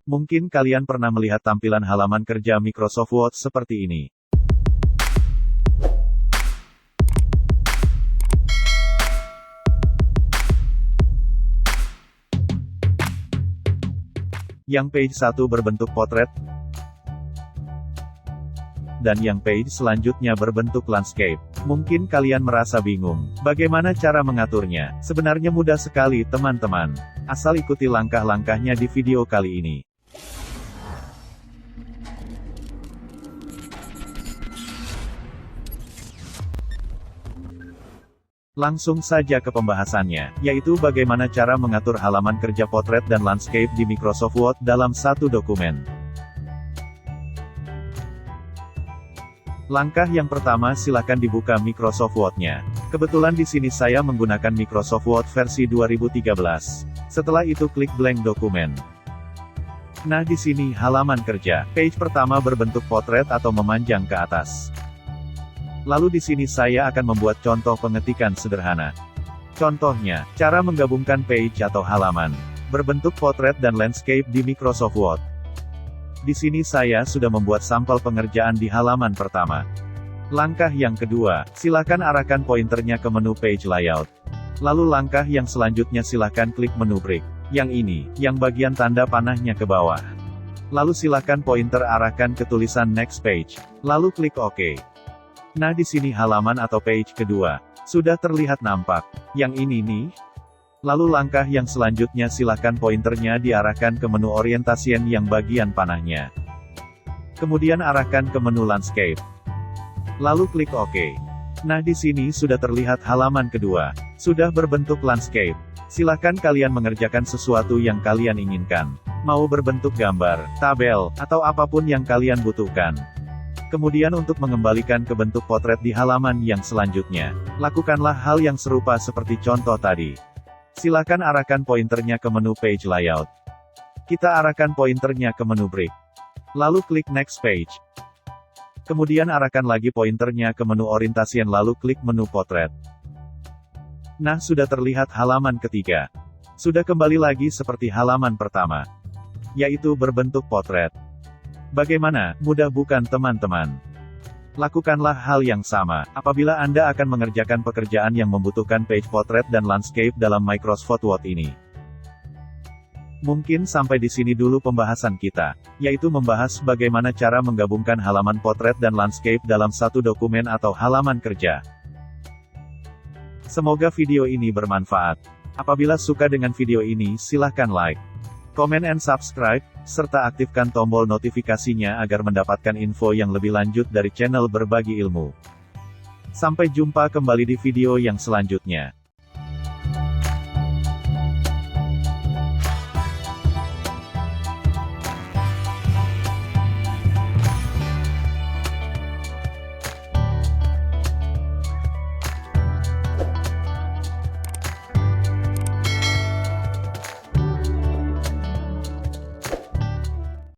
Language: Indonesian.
Mungkin kalian pernah melihat tampilan halaman kerja Microsoft Word seperti ini. Yang page 1 berbentuk potret, dan yang page selanjutnya berbentuk landscape. Mungkin kalian merasa bingung, bagaimana cara mengaturnya? Sebenarnya mudah sekali teman-teman. Asal ikuti langkah-langkahnya di video kali ini. Langsung saja ke pembahasannya, yaitu bagaimana cara mengatur halaman kerja potret dan landscape di Microsoft Word dalam satu dokumen. Langkah yang pertama, silakan dibuka Microsoft Word-nya. Kebetulan di sini saya menggunakan Microsoft Word versi 2013. Setelah itu klik blank dokumen. Nah, di sini halaman kerja. Page pertama berbentuk potret atau memanjang ke atas. Lalu di sini saya akan membuat contoh pengetikan sederhana. Contohnya, cara menggabungkan page atau halaman berbentuk potret dan landscape di Microsoft Word. Di sini saya sudah membuat sampel pengerjaan di halaman pertama. Langkah yang kedua, silakan arahkan pointernya ke menu page layout. Lalu langkah yang selanjutnya silakan klik menu break. Yang ini, yang bagian tanda panahnya ke bawah. Lalu silakan pointer arahkan ke tulisan next page. Lalu klik OK. Nah, di sini halaman atau page kedua sudah terlihat nampak. Yang ini nih. Lalu langkah yang selanjutnya silakan pointernya diarahkan ke menu orientation yang bagian panahnya. Kemudian arahkan ke menu landscape. Lalu klik OK. Nah, di sini sudah terlihat halaman kedua sudah berbentuk landscape. Silakan kalian mengerjakan sesuatu yang kalian inginkan. Mau berbentuk gambar, tabel, atau apapun yang kalian butuhkan. Kemudian untuk mengembalikan ke bentuk potret di halaman yang selanjutnya, lakukanlah hal yang serupa seperti contoh tadi. Silakan arahkan pointernya ke menu page layout. Kita arahkan pointernya ke menu break. Lalu klik next page. Kemudian arahkan lagi pointernya ke menu orientation lalu klik menu potret. Nah, sudah terlihat halaman ketiga. Sudah kembali lagi seperti halaman pertama, yaitu berbentuk potret. Bagaimana? Mudah bukan teman-teman? Lakukanlah hal yang sama, apabila Anda akan mengerjakan pekerjaan yang membutuhkan page potret dan landscape dalam Microsoft Word ini. Mungkin sampai di sini dulu pembahasan kita, yaitu membahas bagaimana cara menggabungkan halaman potret dan landscape dalam satu dokumen atau halaman kerja. Semoga video ini bermanfaat. Apabila suka dengan video ini, silahkan like, comment and subscribe, serta aktifkan tombol notifikasinya agar mendapatkan info yang lebih lanjut dari channel Berbagi Ilmu. Sampai jumpa kembali di video yang selanjutnya.